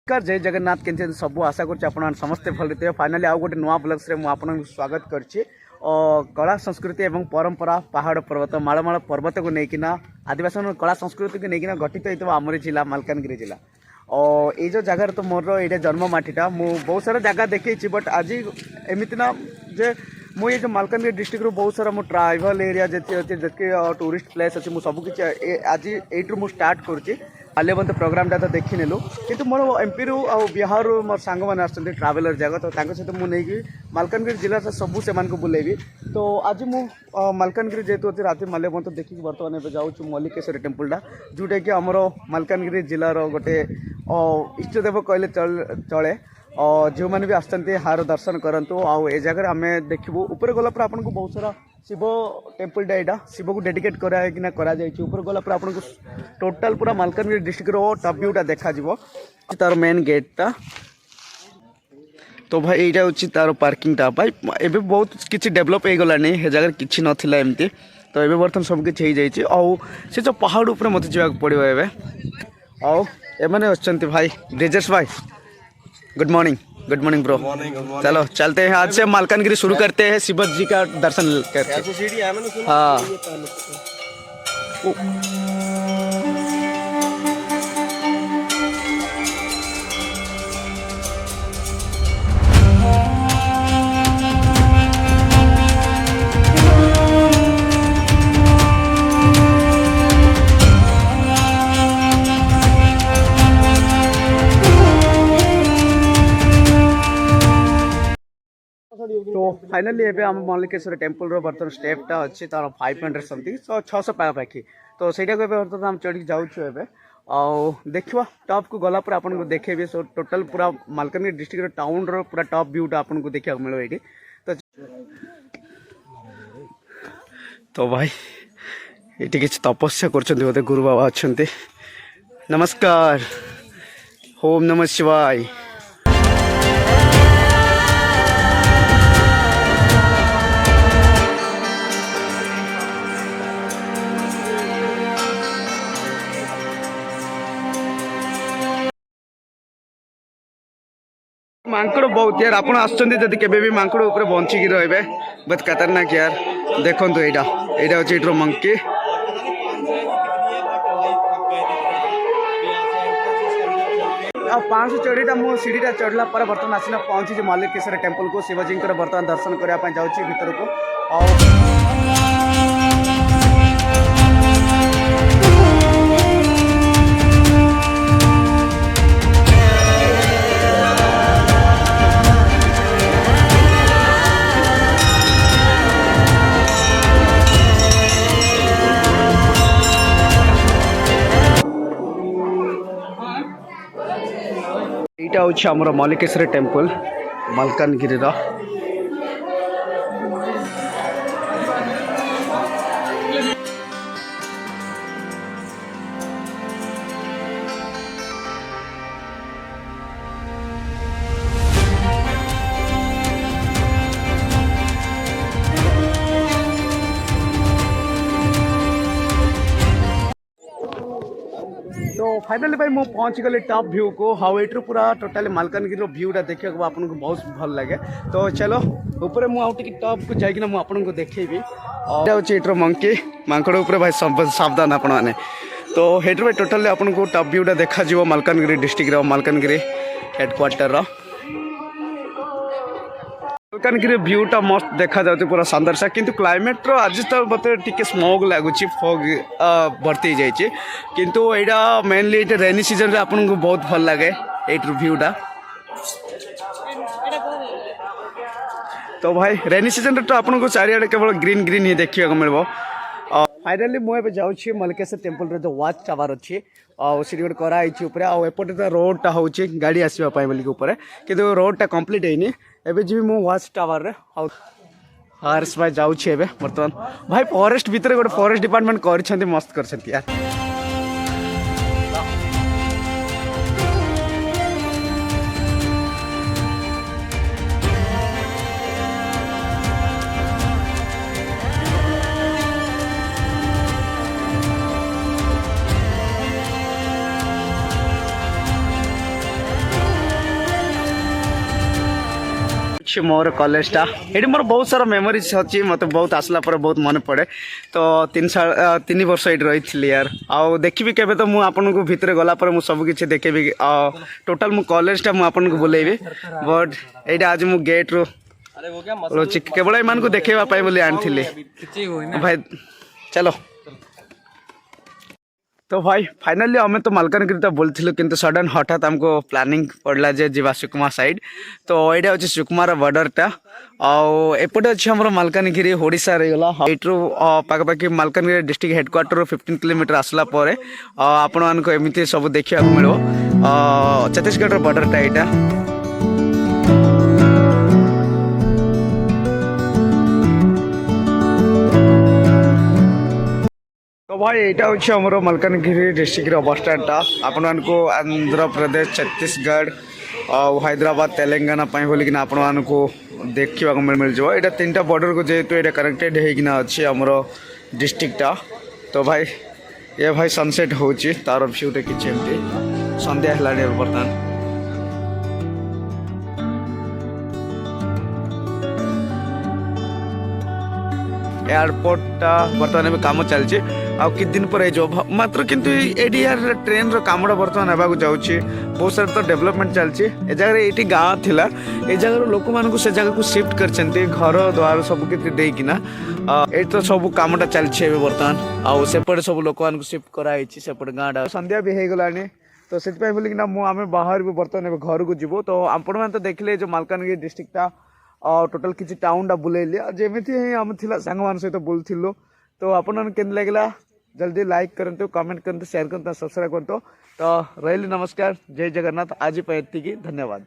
नमस्कार जय जगन्नाथ के सब आशा कर समस्ते भल थे फाइनाली आउ गोटे नुआ ब्लग्स में आपन स्वागत करछि कला संस्कृति एवं परंपरा पहाड़ पर्वत मालमाल पर्वत को लेकिना आदिवासी कला संस्कृति को लेकिना गठित होता आमरी जिला मालकानगिरी जिला और ये जो जगार तो मोर ये जन्ममाटीटा मु बहुत सारा जगह देखी बट आज एमती ना जे मु ये जो मालकानगिरी डिस्ट्रिक्ट रू बहुत सारा मो ट्राइबल एरिया जति अच्छे जति टूरिस्ट प्लेस अच्छे मुझे सबकि आज यू मुझे स्टार्ट करुँची माल्यवंत प्रोग्राम तो देखी नेलु किंतु मोर एमपी रु आ बिहार रु मोर सांग मैंने आसछन्ति ट्रावेलर जगह तो सहित मुझे मालकानगिरी जिला सबू से बुलेबी तो आज मु मालकानगिरी जेहेतु अच्छे राति माल्यवंत देखिए बर्तमान एवं जाऊँ मल्लिकेश्वरी टेम्पलटा जोटा कि आमर मालकानगिरी जिलार गोटे इष्टदेव कहले चले जो मैंने भी आसते हार दर्शन करूँ आउ ए जगह आम देखू ऊपर गलापर आपन को बहुत सारा शिव टेम्पलटा यहाँ शिव को डेडिकेट कराइना ऊपर गलापर आपन को टोटाल पूरा मालकानगिरी डिस्ट्रिक्ट टॉप व्यूटा देखा तार मेन गेटटा तो भाई यहाँ हूँ तार पार्किंगटा भाई एबे बहुत किसी डेभलप हो गलानी हे जगह किसी नाला एमती तो ये बर्तमान सबकि हो जाए आउ से जो पहाड़ उपर मत जावाक पड़ो एवं आउ एमने अच्छे भाई ब्रिजेश भाई गुड मॉर्निंग ब्रो। चलो चलते हैं आज से मालकानगिरी शुरू करते हैं शिव जी का दर्शन करके। हाँ तो फाइनाली एबे हम मल्लिकेश्वरी टेम्पल रो बर्तन स्टेपटा अच्छी तार 500 समथिंग तो 600 पाखापाखि तो सहीटा को बर्तमान हम चढ़ी जाऊँ एवं आउ देखा टॉप को गला पर आपन को देखेबे सो टोटल पूरा मालकानगिरी डिस्ट्रिक्ट टाउन रो पूरा टॉप व्यूटा आपन को देखा मिलो ये तो भाई ये किसी तपस्या कर गुरु बाबा अच्छा नमस्कार ओम नमः शिवाय। मांकड़ बहुत यार आप आसुँच भी मांकड़ ऊपर बंचिकी रे बहुत खतरनाक यार देखो यहाँ हूँ मंकी आ 500 चढ़ीटा मु सीढ़ीटा चढ़ला पर बर्तमान आसना पहुँची मल्लिकेश्वरी टेम्पल को शिवजी बर्तमान दर्शन करने जाऊँगी भीतर को यहाँ हूँ आमर मल्लिकेश्वरी टेम्पल मालकानगिरी तो फाइनली भाई मुझे पहुँच गली टॉप व्यू को हाँ यू पूरा टोटाली मालकानगिरी व्यूटा देखा आपन को बहुत भल लगे तो चलो ऊपर मुझे टॉप को जाकि मुझे देखेबी हूँ मंकी मांकड़ उपर भाई सावधान आपण मैंने तो हेटर भाई टोटाली आपन को टॉप व्यूटा देखा मालकानगिरी डिस्ट्रिक्ट मालकानगिरी हेडक्वार्टर मालकानगिरी व्यूटा मस्त देखा जाए पूरा शानदार सा किंतु क्लाइमेट रो आज तो मतलब टिके स्मॉग लगुच फॉग भर्ती जाइए किंतु यहाँ मेनली रेनी सीजन रे आपन को बहुत भल लगे ये व्यूटा तो भाई रेनी सीजन तो आपन को चारियाडे केवल ग्रीन ग्रीन ही देखा मिल फाइनाली मुझे जाऊँगी मल्लिकेश्वरी टेम्पल जो वाच टावर अच्छी सी गोटे कराई आउटे रोडटा हूँ गाड़ी आसवाई बोलिक कि रोडटा कंप्लीट है एबे जी मु वाच टावर रे हर्ष भाई जाऊँगी बर्तमान भाई फॉरेस्ट भितर गोटे फॉरेस्ट डिपार्टमेंट कर मस्त कर यार अच्छी मोर कॉलेजटा ये मोर बहुत सारा मेमोरीज अच्छी मत बहुत आसला पर बहुत मन पड़े तो 3 वर्ष ये रही थी यार आउ देखी के तो मुझे आपन को भितर गला पर मु सब किसी देखेबी टोटाल मु कॉलेजटा मुझे आपन को बुलेबी बट यहाँ आज मु गेट रू केवल एमान को देखा बोली आनी भाई चलो तो भाई फाइनली हमें तो मालकानगिरी तो बोलूँ कि सडन हठात हमको प्लानिंग पड़ला जे जीवा सुकमा साइड तो यहाँ हूँ सुकमार बॉर्डरटा आउटे अच्छे आम मालकानगिरी ओडिशा रहीगला यू पाखापाखि मालकानगिरी डिस्ट्रिक्ट हेडक्वार्टर 15 किलोमीटर आसला आपण मानक एमती सब देखा मिलो छत्तीसगढ़ बॉर्डरटा यहाँ तो भाई यहाँ हूँ आमर मालकानगिरी डिस्ट्रिक्ट बस स्टाण्डटा आपण मानक आंध्र प्रदेश छत्तीसगढ़ और हैदराबाद तेलंगाना बोलिक आपण मानक देखा मिल जाए यहाँ 3टा बॉर्डर को जेहेतु ये कनेक्टेड होना अच्छे आमर डिस्ट्रिक्टटा तो भाई ये भाई सनसेट हो तार भ्यूटा किसी एमती सन्ध्या है बर्तमान एयरपोर्टा बर्तमान काम चलती आउ कि दिन पर मात्र किंतु एडी यार ट्रेन रो कामड़ा बर्तमान होगा जाऊँगी बहुत सारा तो डेवलपमेंट चलती ए जगह ये गाँव थिला ए जगह लोक मान से जगह को शिफ्ट कर घर द्वार सब किना ये तो सब कामटा चलती बर्तमान आउ सेपटे सब लोक मान शिफ्ट कराई सेपटे गाँटा संध्या भी हो गलानी तो से बोलिकिना आम बाहर भी बर्तमान घर को जीवो तो आपण मैंने तो देखले जो मालकानगिरी डिस्ट्रिक्टटा टोटल किसी टाउनटा बुलेली जमी ही आम थी सांग मान सहित बुलूँ तो आपन के लगे जल्दी लाइक करते कमेंट करते शेयर करते सब्सक्राइब करते तो रही नमस्कार जय जगन्नाथ आज धन्यवाद।